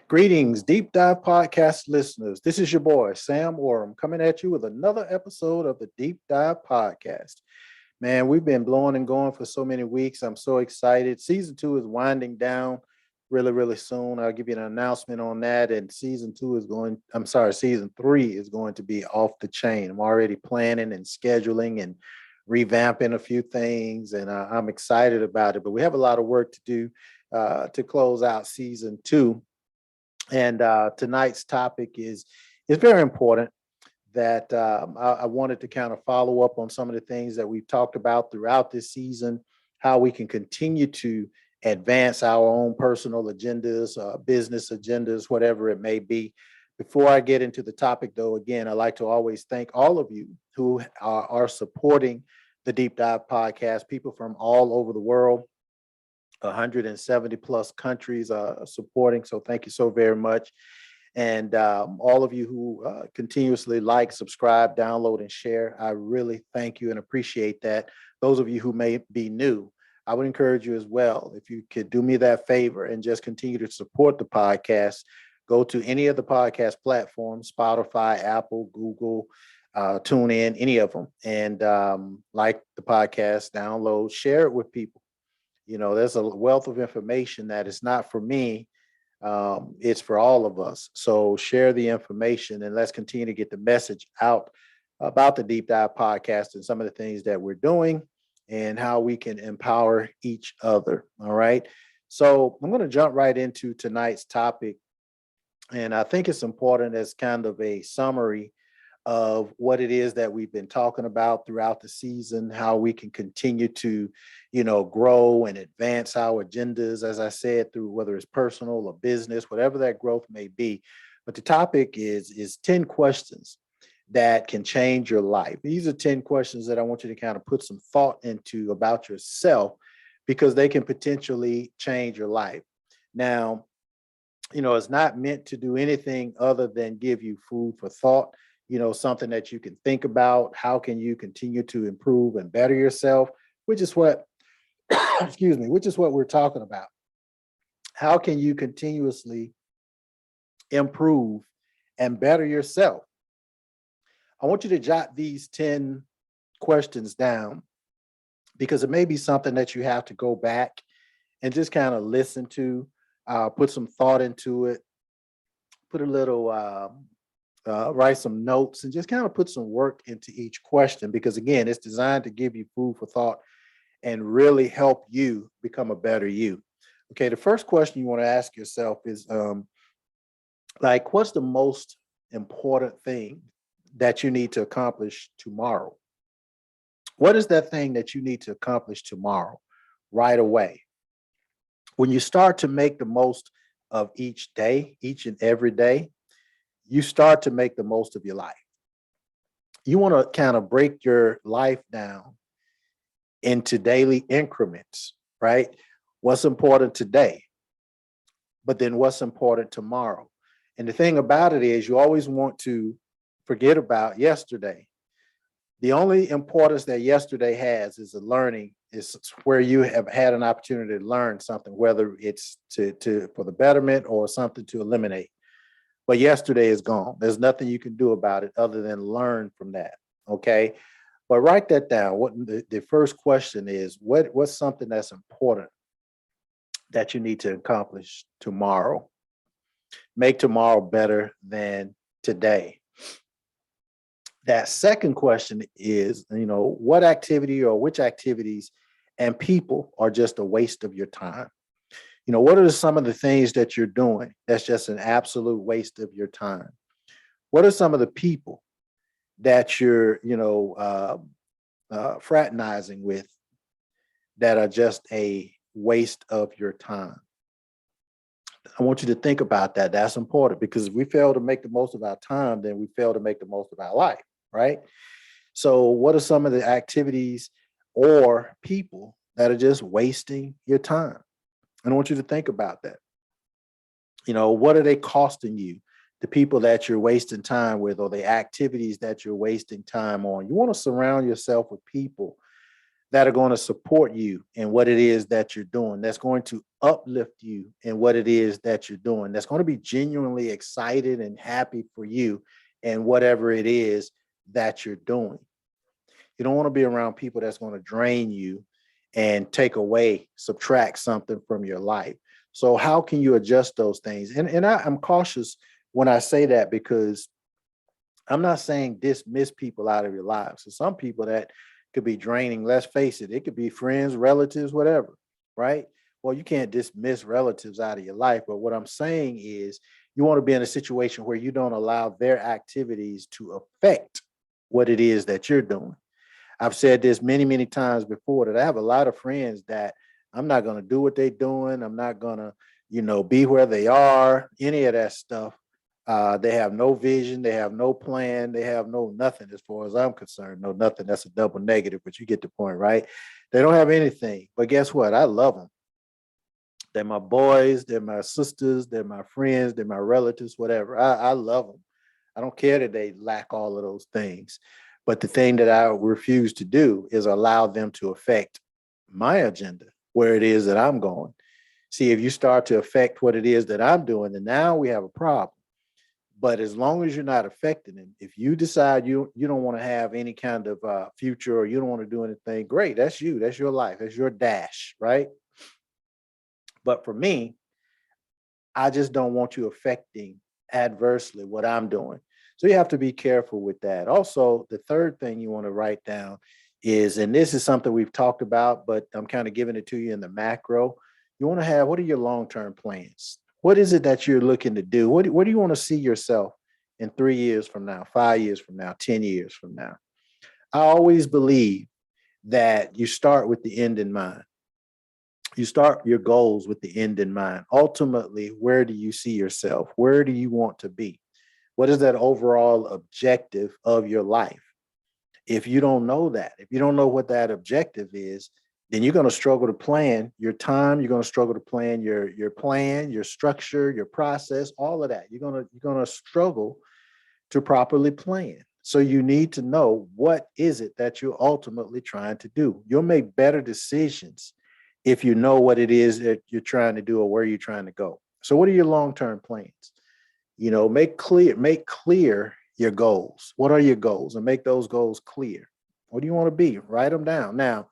Greetings, Deep Dive Podcast listeners. This is your boy, Sam Orum, coming at you with another episode of the Deep Dive Podcast. Man, we've been blowing and going for so many weeks. I'm so excited. Season 2 is winding down really soon. I'll give you an announcement on that. And season 3 is going to be off the chain. I'm already planning and scheduling and revamping a few things, and I'm excited about it. But we have a lot of work to do to close out season 2. And tonight's topic is very important that I wanted to kind of follow up on some of the things that we've talked about throughout this season, how we can continue to advance our own personal agendas, business agendas, whatever it may be. Before I get into the topic, though, again, I'd like to always thank all of you who are supporting the Deep Dive Podcast, people from all over the world. 170 plus countries supporting. So thank you so very much. And all of you who continuously like, subscribe, download, and share, I really thank you and appreciate that. Those of you who may be new, I would encourage you as well, if you could do me that favor and just continue to support the podcast, go to any of the podcast platforms, Spotify, Apple, Google, tune in, any of them, and like the podcast, download, share it with people. You know, there's a wealth of information that is not for me. It's for all of us. So share the information and let's continue to get the message out about the Deep Dive Podcast and some of the things that we're doing and how we can empower each other. All right. So I'm going to jump right into tonight's topic. And I think it's important as kind of a summary of what it is that we've been talking about throughout the season, how we can continue to, grow and advance our agendas, as I said, through whether it's personal or business, whatever that growth may be. But the topic is 10 questions that can change your life. These are 10 questions that I want you to kind of put some thought into about yourself because they can potentially change your life. Now, it's not meant to do anything other than give you food for thought. Something that you can think about. How can you continue to improve and better yourself, which is what, which is what we're talking about. How can you continuously improve and better yourself? I want you to jot these 10 questions down because it may be something that you have to go back and just kind of listen to, put some thought into it, put a little, write some notes and just kind of put some work into each question because, again, it's designed to give you food for thought and really help you become a better you. Okay, the first question you want to ask yourself is, what's the most important thing that you need to accomplish tomorrow? What is that thing that you need to accomplish tomorrow, right away? When you start to make the most of each day, each and every day, you start to make the most of your life. You want to kind of break your life down into daily increments, right? What's important today, but then what's important tomorrow. And the thing about it is you always want to forget about yesterday. The only importance that yesterday has is is where you have had an opportunity to learn something, whether it's to for the betterment or something to eliminate. But yesterday is gone. There's nothing you can do about it other than learn from that. Okay. But write that down. What the first question is, what's something that's important that you need to accomplish tomorrow? Make tomorrow better than today. That second question is, what activity or which activities and people are just a waste of your time? What are some of the things that you're doing that's just an absolute waste of your time? What are some of the people that you're, fraternizing with that are just a waste of your time? I want you to think about that. That's important because if we fail to make the most of our time, then we fail to make the most of our life, right? So what are some of the activities or people that are just wasting your time? And I want you to think about that. What are they costing you? The people that you're wasting time with or the activities that you're wasting time on. You want to surround yourself with people that are going to support you in what it is that you're doing, that's going to uplift you in what it is that you're doing, that's going to be genuinely excited and happy for you and whatever it is that you're doing. You don't want to be around people that's going to drain you and take away, subtract something from your life. So how can you adjust those things? I'm cautious when I say that, because I'm not saying dismiss people out of your lives. So some people that could be draining, let's face it, it could be friends, relatives, whatever, right? Well, you can't dismiss relatives out of your life. But what I'm saying is you want to be in a situation where you don't allow their activities to affect what it is that you're doing. I've said this many, many times before, that I have a lot of friends that I'm not going to do what they're doing. I'm not going to, be where they are, any of that stuff. They have no vision. They have no plan. They have no nothing as far as I'm concerned. No nothing. That's a double negative, but you get the point, right? They don't have anything. But guess what? I love them. They're my boys. They're my sisters. They're my friends. They're my relatives, whatever. I love them. I don't care that they lack all of those things. But the thing that I refuse to do is allow them to affect my agenda, where it is that I'm going. See, if you start to affect what it is that I'm doing, then now we have a problem. But as long as you're not affecting it, if you decide you don't want to have any kind of future, or you don't want to do anything, great. That's you. That's your life. That's your dash, right? But for me, I just don't want you affecting adversely what I'm doing. So you have to be careful with that. Also, the third thing you want to write down is, and this is something we've talked about, but I'm kind of giving it to you in the macro. You want to have, what are your long-term plans? What is it that you're looking to do? What do you want to see yourself in 3 years from now, 5 years from now, 10 years from now? I always believe that you start with the end in mind. You start your goals with the end in mind. Ultimately, where do you see yourself? Where do you want to be? What is that overall objective of your life? If you don't know that, if you don't know what that objective is, then you're going to struggle to plan your time. You're going to struggle to plan your plan, your structure, your process, all of that. You're going to struggle to properly plan. So you need to know, what is it that you're ultimately trying to do. You'll make better decisions if you know what it is that you're trying to do or where you're trying to go. So what are your long-term plans? Make clear your goals. What are your goals? And make those goals clear. What do you want to be? Write them down. Now,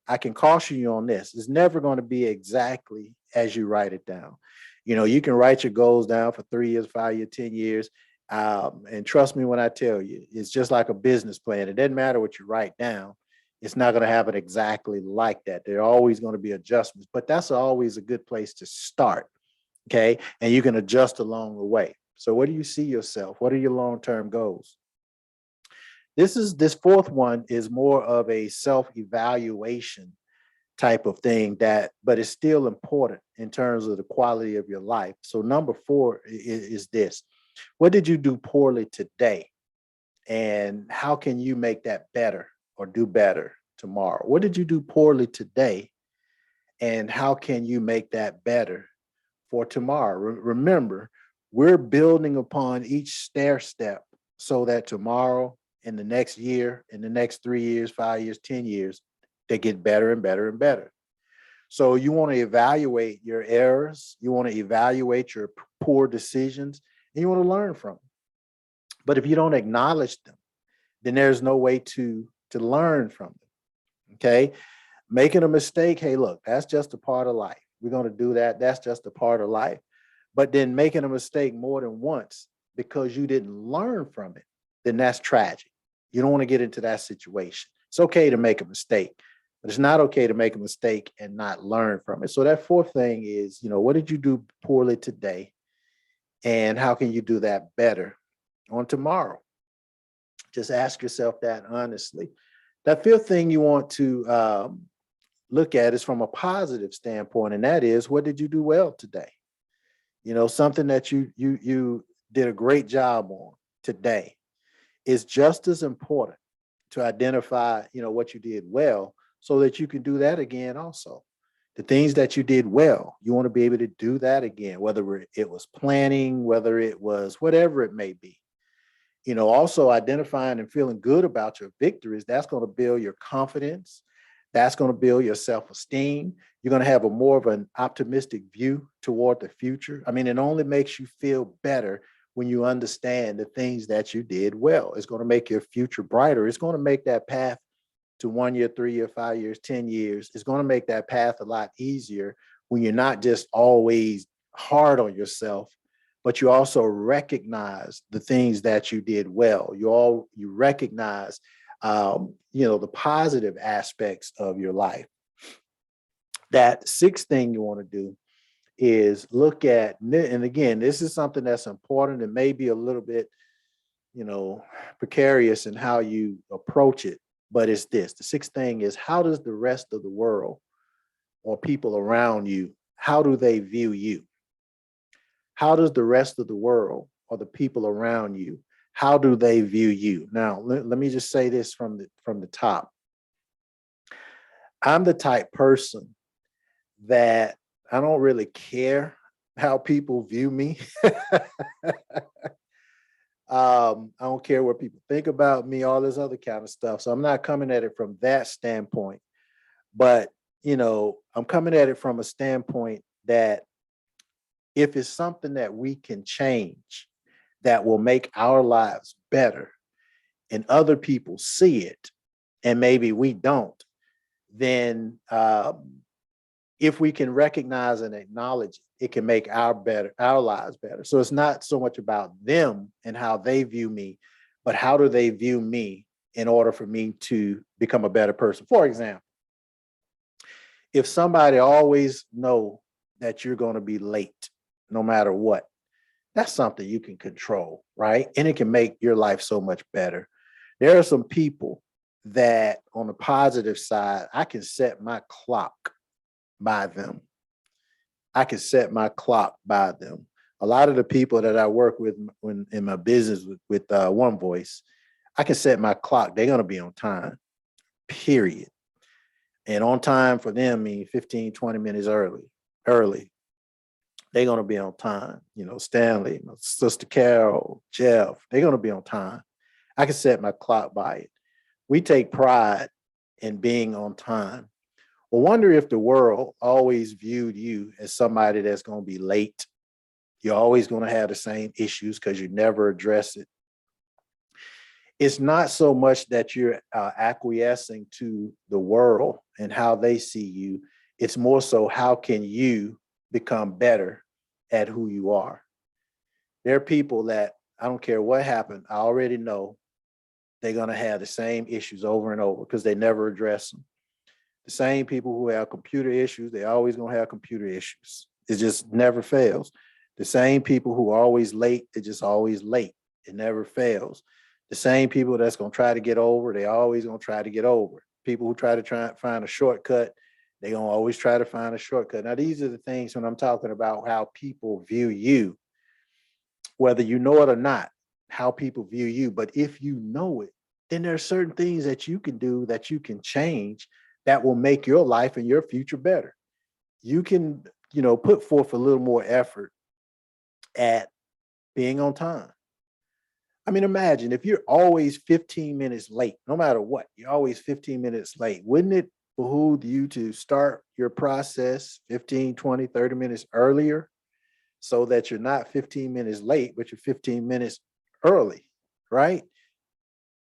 I can caution you on this. It's never going to be exactly as you write it down. You can write your goals down for 3 years, 5 years, 10 years. And trust me when I tell you, it's just like a business plan. It doesn't matter what you write down. It's not going to happen exactly like that. There are always going to be adjustments, but that's always a good place to start. Okay. And you can adjust along the way. So where do you see yourself? What are your long-term goals? This fourth one is more of a self-evaluation type of thing, but it's still important in terms of the quality of your life. So number four is this. What did you do poorly today? And how can you make that better or do better tomorrow? What did you do poorly today? And how can you make that better for tomorrow? Remember, we're building upon each stair step so that tomorrow, in the next year, in the next 3 years, 5 years, 10 years, they get better and better and better. So you want to evaluate your errors. You want to evaluate your poor decisions, and you want to learn from them. But if you don't acknowledge them, then there's no way to learn from them. Okay. Making a mistake, hey, look, that's just a part of life. We're going to do that. That's just a part of life. But then making a mistake more than once because you didn't learn from it, then that's tragic. You don't want to get into that situation. It's okay to make a mistake, but it's not okay to make a mistake and not learn from it. So that fourth thing is, what did you do poorly today? And how can you do that better on tomorrow? Just ask yourself that honestly. That fifth thing you want to look at is from a positive standpoint, and that is, what did you do well today? Something that you did a great job on today is just as important to identify, what you did well, so that you can do that again also. The things that you did well, you want to be able to do that again, whether it was planning, whether it was whatever it may be. Also identifying and feeling good about your victories, that's going to build your confidence. That's going to build your self-esteem. You're going to have a more of an optimistic view toward the future. I mean, it only makes you feel better when you understand the things that you did well. It's going to make your future brighter. It's going to make that path to 1 year, 3 year, 5 years, 10 years. It's going to make that path a lot easier when you're not just always hard on yourself, but you also recognize the things that you did well. You recognize, the positive aspects of your life. That sixth thing you want to do is look at, and again, this is something that's important and maybe a little bit, precarious in how you approach it, but it's this. The sixth thing is, how does the rest of the world or people around you, how do they view you? How does the rest of the world or the people around you, how do they view you? Now, let me just say this from the top. I'm the type person that I don't really care how people view me. I don't care what people think about me, all this other kind of stuff. So I'm not coming at it from that standpoint. But, I'm coming at it from a standpoint that if it's something that we can change, that will make our lives better, and other people see it, and maybe we don't, then if we can recognize and acknowledge it, it can make our lives better. So it's not so much about them and how they view me, but how do they view me in order for me to become a better person? For example, if somebody always know that you're going to be late, no matter what, that's something you can control, right? And it can make your life so much better. There are some people that on the positive side, I can set my clock by them. I can set my clock by them. A lot of the people that I work with when in my business with One Voice, I can set my clock. They're going to be on time, period. And on time for them means 15, 20 minutes early. They're going to be on time. Stanley, my sister Carol, Jeff, they're going to be on time. I can set my clock by it. We take pride in being on time. Well, wonder if the world always viewed you as somebody that's going to be late. You're always going to have the same issues because you never address it. It's not so much that you're acquiescing to the world and how they see you. It's more so, how can you become better at who you are? There are people that I don't care what happened, I already know they're going to have the same issues over and over because they never address them. The same people who have computer issues, they always going to have computer issues. It just never fails. The same people who are always late, they're just always late. It never fails. The same people that's going to try to get over, they always going to try to get over. People who try to find a shortcut, they're going to always try to find a shortcut. Now, these are the things when I'm talking about how people view you, whether you know it or not, how people view you. But if you know it, then there are certain things that you can do, that you can change, that will make your life and your future better. You can, put forth a little more effort at being on time. I mean, imagine if you're always 15 minutes late, no matter what, you're always 15 minutes late. Wouldn't it behoove you to start your process 15, 20, 30 minutes earlier so that you're not 15 minutes late, but you're 15 minutes early, right?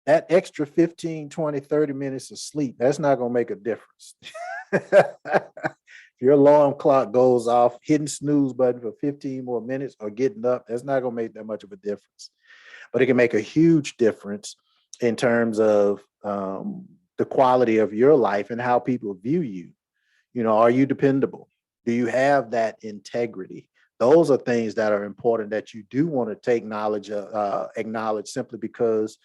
That extra 15, 20, 30 minutes of sleep, that's not going to make a difference. If your alarm clock goes off, hitting snooze button for 15 more minutes or getting up, that's not going to make that much of a difference. But it can make a huge difference in terms of the quality of your life and how people view you. Are you dependable? Do you have that integrity? Those are things that are important that you do want to take acknowledge simply because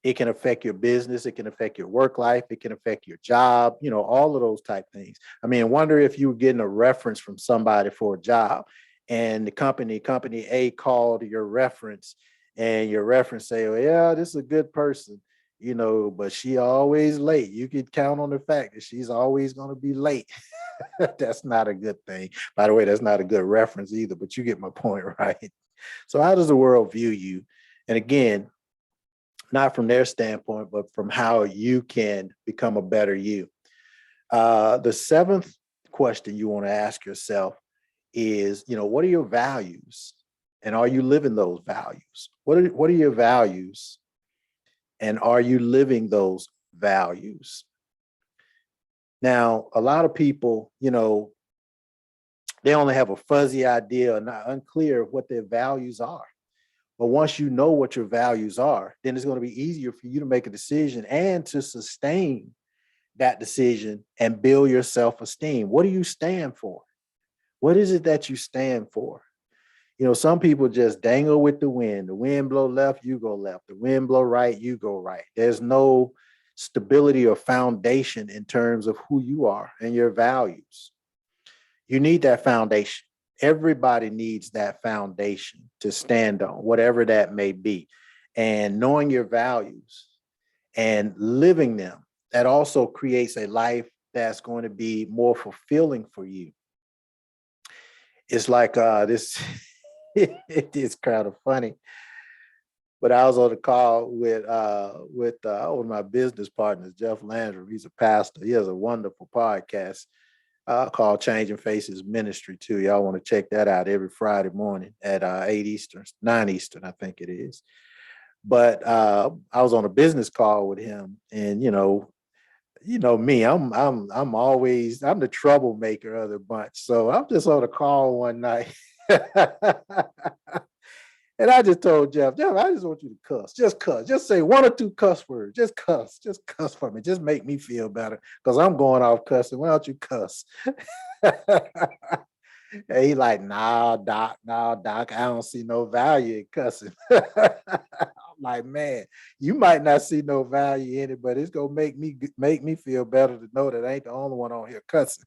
it can affect your business. It can affect your work life. It can affect your job, all of those type things. I mean, wonder if you were getting a reference from somebody for a job and the company A called your reference and your reference say, well, yeah, this is a good person, but she always late. You could count on the fact that she's always going to be late. That's not a good thing. By the way, that's not a good reference either, but you get my point, right? So how does the world view you? And again, not from their standpoint, but from how you can become a better you. The seventh question you want to ask yourself is, what are your values? And are you living those values? What are your values? And are you living those values? Now, a lot of people, they only have a fuzzy idea or not unclear of what their values are. But once you know what your values are, then it's going to be easier for you to make a decision and to sustain that decision and build your self-esteem. What do you stand for? What is it that you stand for? Some people just dangle with the wind. The wind blow left, you go left. The wind blow right, you go right. There's no stability or foundation in terms of who you are and your values. You need that foundation. Everybody needs that foundation to stand on, whatever that may be. And knowing your values and living them, that also creates a life that's going to be more fulfilling for you. It's like this, it is kind of funny, but I was on a call with one of my business partners, Jeff Landry. He's a pastor. He has a wonderful podcast called Changing Faces Ministry too. Y'all want to check that out every Friday morning at 8 Eastern, 9 Eastern, I think it is. But I was on a business call with him, and me, I'm the troublemaker of the bunch. So I'm just on a call one night. And I just told Jeff, I just want you to cuss. Just cuss. Just say one or two cuss words. Just cuss. Just cuss for me. Just make me feel better because I'm going off cussing. Why don't you cuss? And he like, nah, Doc, I don't see no value in cussing. I'm like, man, you might not see no value in it, but it's gonna make me feel better to know that I ain't the only one on here cussing.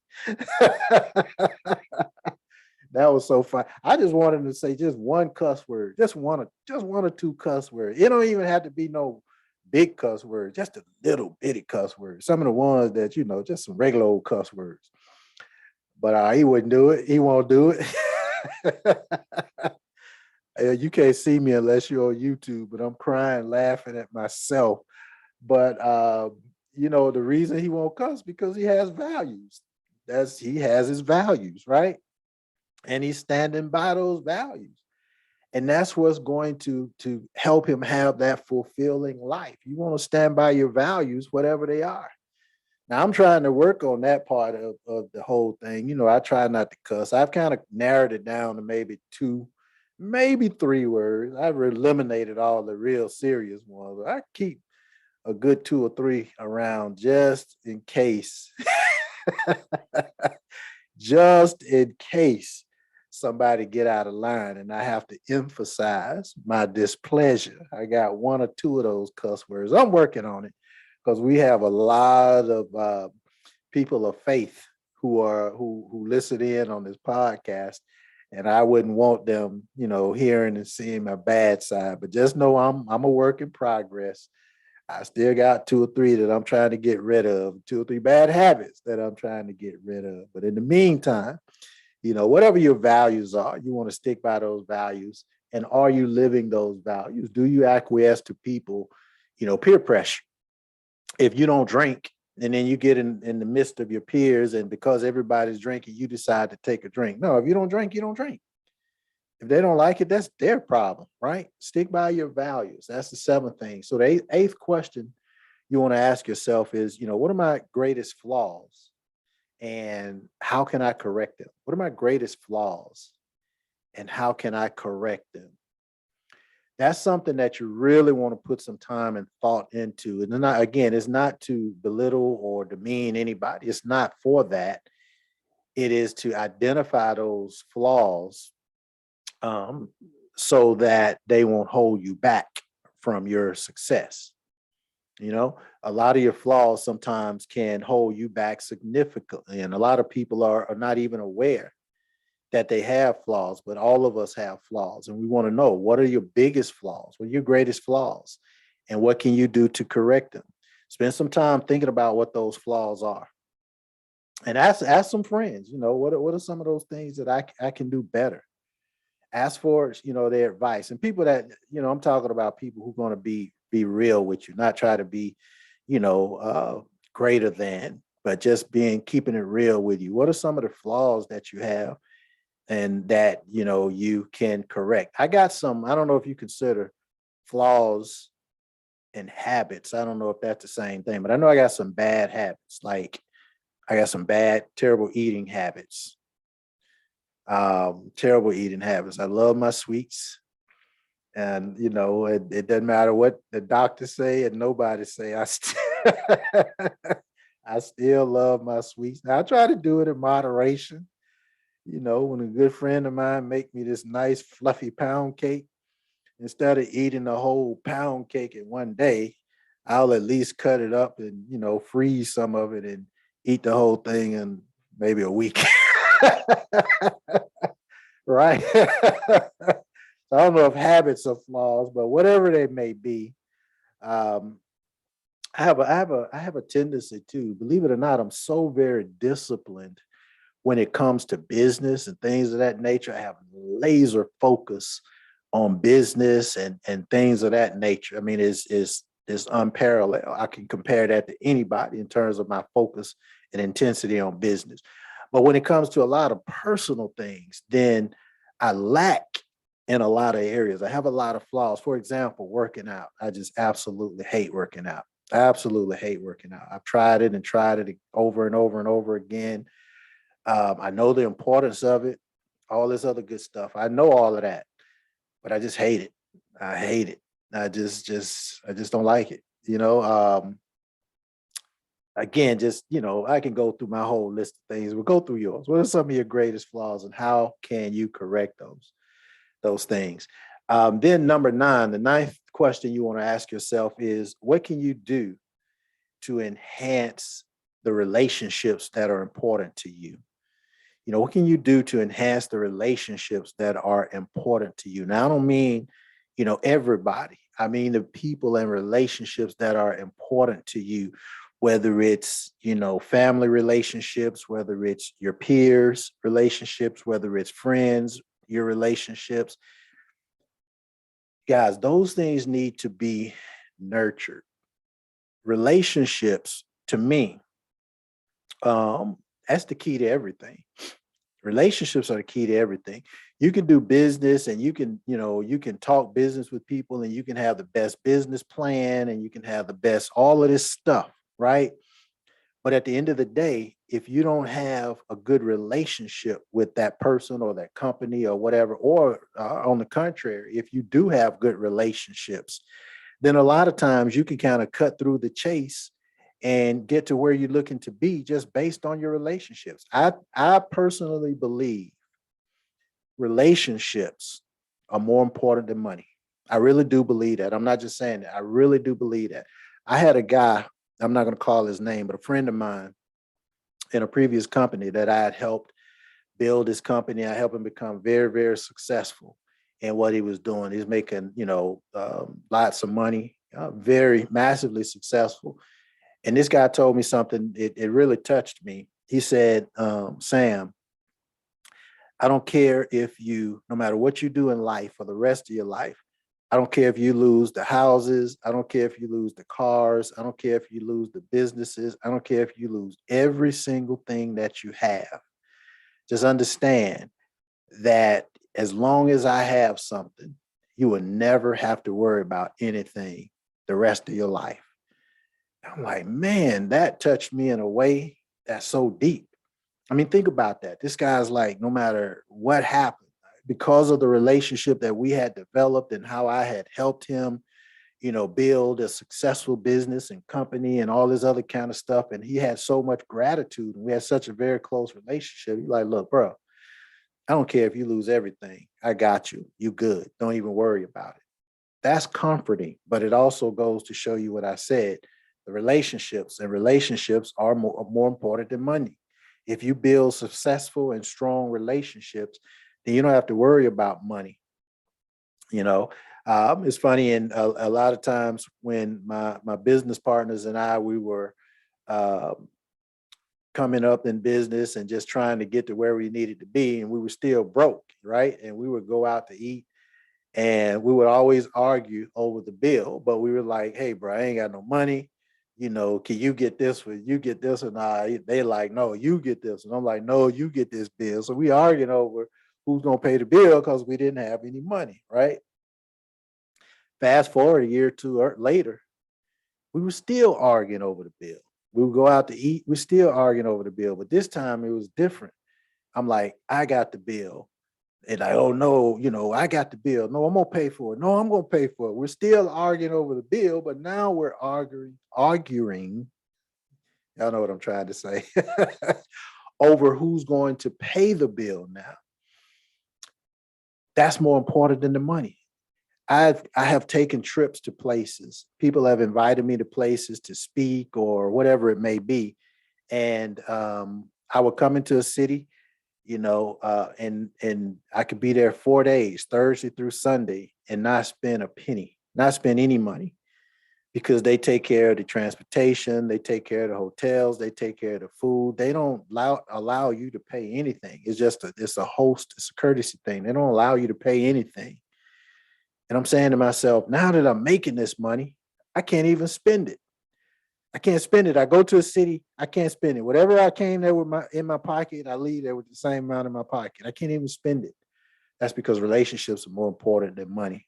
That was so fun. I just wanted to say just one cuss word, just one or two cuss words. It don't even have to be no big cuss word, just a little bitty cuss word. Some of the ones that just some regular old cuss words. But he wouldn't do it. He won't do it. You can't see me unless you're on YouTube, but I'm crying, laughing at myself. But the reason he won't cuss because he has values. He has his values, right? And he's standing by those values. And that's what's going to help him have that fulfilling life. You want to stand by your values, whatever they are. Now, I'm trying to work on that part of the whole thing. I try not to cuss. I've kind of narrowed it down to maybe 2, maybe 3 words. I've eliminated all the real serious ones. I keep a good 2 or 3 around just in case. Just in case somebody get out of line and I have to emphasize my displeasure. I got 1 or 2 of those cuss words. I'm working on it because we have a lot of people of faith who listen in on this podcast, and I wouldn't want them, hearing and seeing my bad side. But just know I'm a work in progress. I still got 2 or 3 that I'm trying to get rid of, 2 or 3 bad habits that I'm trying to get rid of. But in the meantime, whatever your values are, you want to stick by those values. And are you living those values? Do you acquiesce to people, peer pressure? If you don't drink and then you get in the midst of your peers, and because everybody's drinking, you decide to take a drink. No, if you don't drink, you don't drink. If they don't like it, that's their problem, right? Stick by your values. That's the 7th thing. So the eighth question you want to ask yourself is, what are my greatest flaws? And how can I correct them? What are my greatest flaws? And how can I correct them? That's something that you really want to put some time and thought into. And again, it's not to belittle or demean anybody. It's not for that. It is to identify those flaws so that they won't hold you back from your success. A lot of your flaws sometimes can hold you back significantly. And a lot of people are not even aware that they have flaws, but all of us have flaws. And we want to know, what are your biggest flaws? What are your greatest flaws? And what can you do to correct them? Spend some time thinking about what those flaws are. And ask some friends, what are some of those things that I can do better? Ask for, their advice. And people that, I'm talking about people who are going to be be real with you, not try to be, you know, greater than, but just keeping it real with you. What are some of the flaws that you have and that, you know, you can correct? I got some, I don't know if you consider flaws and habits. I don't know if that's the same thing, but I know I got some bad habits. Like I got some bad, terrible eating habits. Terrible eating habits. I love my sweets. And you know, it doesn't matter what the doctors say and nobody say. I still love my sweets. Now I try to do it in moderation. You know, when a good friend of mine make me this nice fluffy pound cake, instead of eating the whole pound cake in one day, I'll at least cut it up and, you know, freeze some of it and eat the whole thing in maybe a week. Right. So I don't know if habits are flaws, but whatever they may be, um, I have a tendency to, believe it or not, I'm so very disciplined when it comes to business and things of that nature. I have laser focus on business and things of that nature. I mean, it's unparalleled. I can compare that to anybody in terms of my focus and intensity on business. But when it comes to a lot of personal things, then I lack in a lot of areas. I have a lot of flaws. For example, working out. I just absolutely hate working out. I absolutely hate working out. I've tried it over and over and over again. I know the importance of it, all this other good stuff. I know all of that, but I just hate it. I hate it. I just don't like it. You know, again, just, you know, I can go through my whole list of things. We'll go through yours. What are some of your greatest flaws and how can you correct those things? Then number nine, the ninth question you want to ask yourself is, what can you do to enhance the relationships that are important to you? You know, what can you do to enhance the relationships that are important to you? Now, I don't mean, you know, everybody. I mean the people and relationships that are important to you, whether it's, you know, family relationships, whether it's your peers relationships, whether it's friends, your relationships. Guys, those things need to be nurtured. Relationships, to me, that's the key to everything. Relationships are the key to everything. You can do business and you can, you know, you can talk business with people and you can have the best business plan and you can have the best, all of this stuff, right? But at the end of the day, if you don't have a good relationship with that person or that company or whatever, or on the contrary, if you do have good relationships, then a lot of times you can kind of cut through the chase and get to where you're looking to be just based on your relationships. I personally believe relationships are more important than money. I really do believe that. I'm not just saying that. I really do believe that. I had a guy, I'm not going to call his name, but a friend of mine in a previous company that I had helped build his company. I helped him become very, very successful in what he was doing. He's making, you know, lots of money, very massively successful. And this guy told me something, it really touched me. He said, Sam, I don't care if you, no matter what you do in life for the rest of your life, I don't care if you lose the houses. I don't care if you lose the cars. I don't care if you lose the businesses. I don't care if you lose every single thing that you have. Just understand that as long as I have something, you will never have to worry about anything the rest of your life. I'm like, man, that touched me in a way that's so deep. I mean, think about that. This guy's like, no matter what happened, because of the relationship that we had developed and how I had helped him, you know, build a successful business and company and all this other kind of stuff. And he had so much gratitude and we had such a very close relationship. He's like, look, bro, I don't care if you lose everything. I got you. You good. Don't even worry about it. That's comforting, but it also goes to show you what I said. The relationships are more important than money. If you build successful and strong relationships, then you don't have to worry about money. You know, it's funny, and a lot of times when my business partners and I we were uh, coming up in business and just trying to get to where we needed to be, and we were still broke, right? And we would go out to eat And we would always argue over the bill, but we were like, hey, bro, I ain't got no money. Can you get this one? You get this one. They like, no, you get this. And I'm like, no, you get this bill. So we arguing over who's going to pay the bill because we didn't have any money, right? Fast forward a year or two later, we were still arguing over the bill. We would go out to eat. We're still arguing over the bill, but this time it was different. I'm like, I got the bill. And like, oh no, I got the bill. No, I'm gonna pay for it. No, I'm gonna pay for it. We're still arguing over the bill, but now we're arguing. Y'all know what I'm trying to say. Over who's going to pay the bill now. That's more important than the money. I have taken trips to places. People have invited me to places to speak or whatever it may be. And I would come into a city, and I could be there 4 days, Thursday through Sunday, and not spend a penny, not spend any money, because they take care of the transportation, they take care of the hotels, they take care of the food. They don't allow you to pay anything. It's a host, it's a courtesy thing. They don't allow you to pay anything. And I'm saying to myself, now that I'm making this money, I can't even spend it. I can't spend it. I go to a city, I can't spend it. Whatever I came there with in my pocket, I leave there with the same amount in my pocket. I can't even spend it. That's because relationships are more important than money.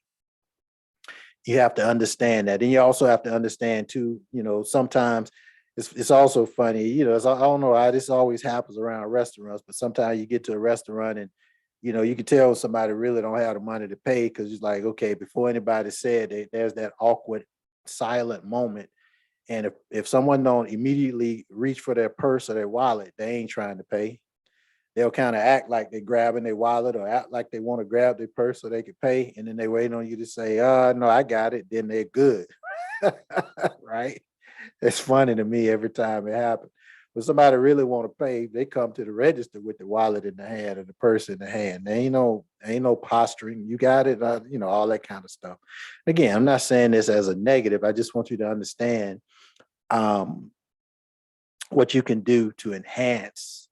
You have to understand that. And you also have to understand too, sometimes it's also funny, I don't know how this always happens around restaurants, but sometimes you get to a restaurant and you can tell somebody really don't have the money to pay, because it's like, okay, before anybody said it, there's that awkward silent moment. And if someone don't immediately reach for their purse or their wallet, they ain't trying to pay. They'll kind of act like they're grabbing their wallet or act like they want to grab their purse so they can pay. And then they wait on you to say, no, I got it. Then they're good. Right? It's funny to me every time it happens. When somebody really want to pay, they come to the register with the wallet in the hand and the purse in the hand. There ain't no posturing. You got it, all that kind of stuff. Again, I'm not saying this as a negative. I just want you to understand what you can do to enhance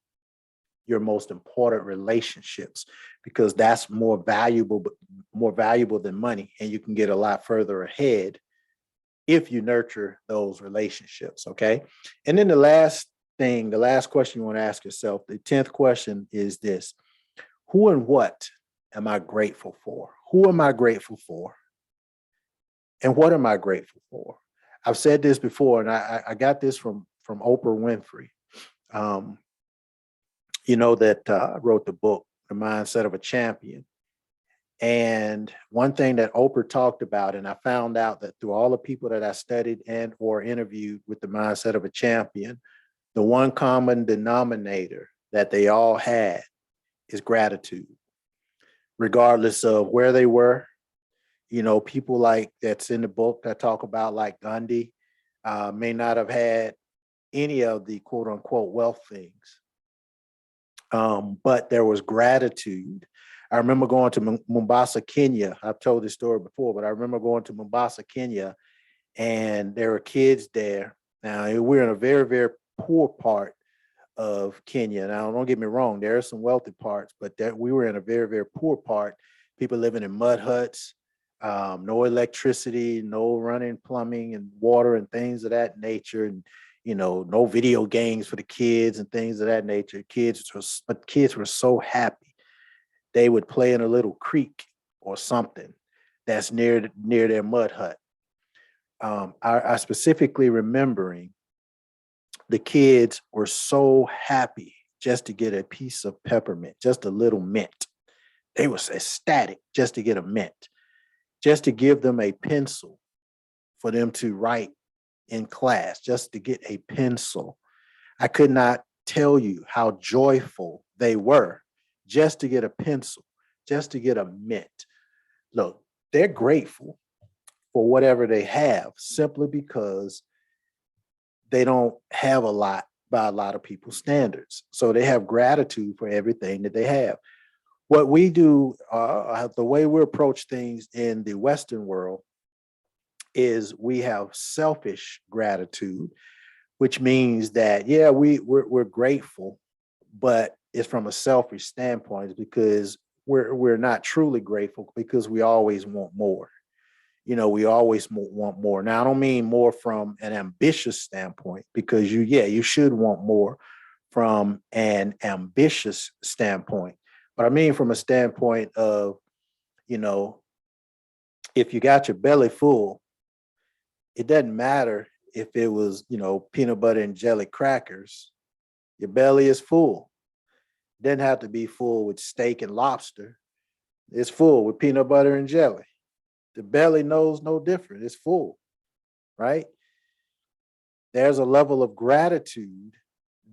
your most important relationships, because that's more valuable than money, and you can get a lot further ahead if you nurture those relationships. Okay. And then the last question you want to ask yourself, the 10th question, is this: who and what am I grateful for? Who am I grateful for? And what am I grateful for? I've said this before, and I got this from Oprah Winfrey. That wrote the book, The Mindset of a Champion. And one thing that Oprah talked about, and I found out that through all the people that I studied and or interviewed with the mindset of a champion, the one common denominator that they all had is gratitude, regardless of where they were. People like that's in the book that talk about, like Gandhi, may not have had any of the quote unquote wealth things. But there was gratitude. I remember going to Mombasa, Kenya. I've told this story before, but I remember going to Mombasa, Kenya, and there were kids there. Now, we're in a very, very poor part of Kenya. Now, don't get me wrong, there are some wealthy parts, but we were in a very, very poor part. People living in mud huts, no electricity, no running plumbing and water and things of that nature. And no video games for the kids and things of that nature. Kids were so happy. They would play in a little creek or something that's near their mud hut. I specifically remembering the kids were so happy just to get a piece of peppermint, just a little mint. They were ecstatic just to get a mint, just to give them a pencil for them to write in class, just to get a pencil. I could not tell you how joyful they were just to get a pencil, just to get a mint. Look, they're grateful for whatever they have, simply because they don't have a lot by a lot of people's standards. So they have gratitude for everything that they have. What we do, the way we approach things in the Western world, is we have selfish gratitude, which means that, we're grateful, but it's from a selfish standpoint, because we're not truly grateful because we always want more. We always want more. Now, I don't mean more from an ambitious standpoint, because you should want more from an ambitious standpoint. But I mean from a standpoint of, you know, if you got your belly full, it doesn't matter if it was, peanut butter and jelly crackers. Your belly is full. It doesn't have to be full with steak and lobster. It's full with peanut butter and jelly. The belly knows no different. It's full, right? There's a level of gratitude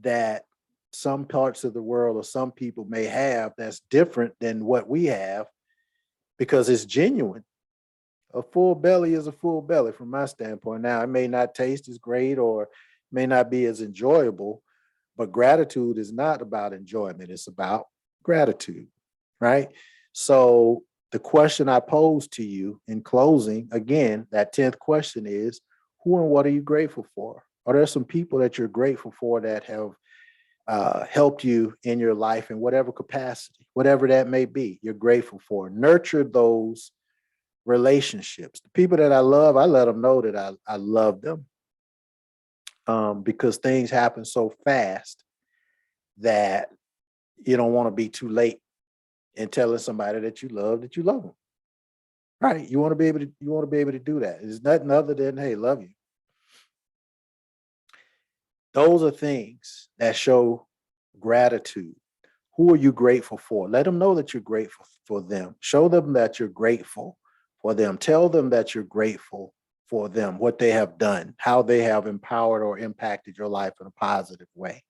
that some parts of the world or some people may have that's different than what we have, because it's genuine. A full belly is a full belly from my standpoint. Now, it may not taste as great or may not be as enjoyable, but gratitude is not about enjoyment. It's about gratitude, right? So the question I pose to you in closing, again, that 10th question is, who and what are you grateful for? Are there some people that you're grateful for that have helped you in your life in whatever capacity, whatever that may be, you're grateful for? Nurture those relationships. The people that I love, I let them know that I love them, because things happen so fast that you don't want to be too late in telling somebody that you love them. Right? You want to be able to do that. It's nothing other than, hey, love you. Those are things that show gratitude. Who are you grateful for? Let them know that you're grateful for them. Show them that you're grateful for them. Tell them that you're grateful for them, what they have done, how they have empowered or impacted your life in a positive way.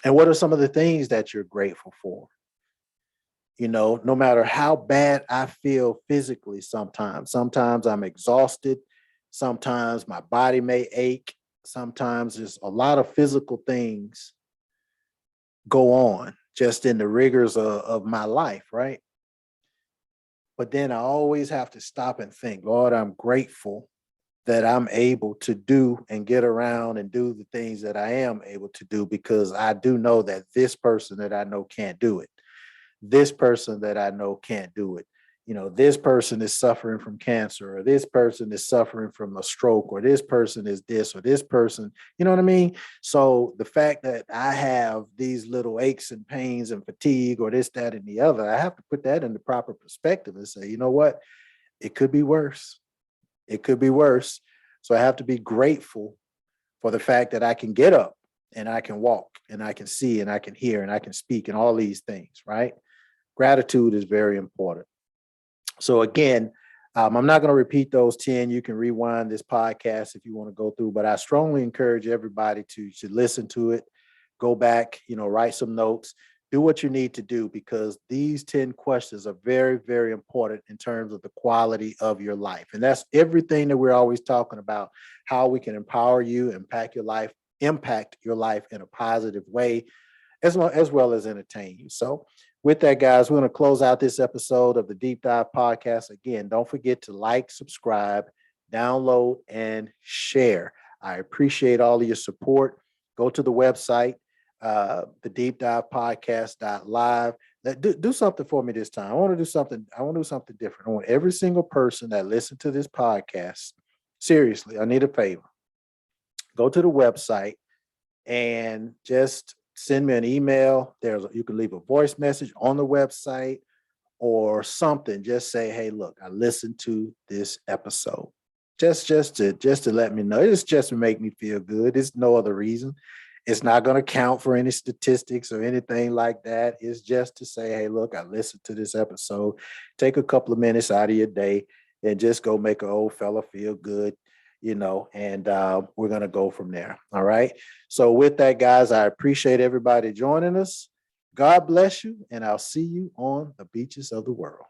And what are some of the things that you're grateful for? No matter how bad I feel physically, sometimes I'm exhausted. Sometimes my body may ache. Sometimes there's a lot of physical things go on just in the rigors of my life, right? But then I always have to stop and think, Lord, I'm grateful that I'm able to do and get around and do the things that I am able to do, because I do know that this person that I know can't do it. This person that I know can't do it. This person is suffering from cancer, or this person is suffering from a stroke, or this person is this, or this person, you know what I mean? So the fact that I have these little aches and pains and fatigue, or this, that, and the other, I have to put that in the proper perspective and say, you know what? It could be worse. It could be worse. So I have to be grateful for the fact that I can get up and I can walk and I can see and I can hear and I can speak and all these things, right? Gratitude is very important. So again, I'm not going to repeat those 10. You can rewind this podcast if you want to go through, but I strongly encourage everybody to listen to it, go back, write some notes, do what you need to do, because these 10 questions are very, very important in terms of the quality of your life. And that's everything that we're always talking about, how we can empower you, impact your life in a positive way, as well as entertain you. So with that, guys, we're going to close out this episode of the Deep Dive Podcast. Again, don't forget to like, subscribe, download, and share. I appreciate all of your support. Go to the website, the Deep Dive Podcast.live. Do something for me this time. I want to do something different. I want every single person that listens to this podcast, seriously, I need a favor. Go to the website and just send me an email. You can leave a voice message on the website or something. Just say, hey, look, I listened to this episode. Just to let me know. It's just to make me feel good. It's no other reason. It's not going to count for any statistics or anything like that. It's just to say, hey, look, I listened to this episode. Take a couple of minutes out of your day and just go make an old fella feel good. And we're going to go from there. All right. So with that, guys, I appreciate everybody joining us. God bless you, and I'll see you on the beaches of the world.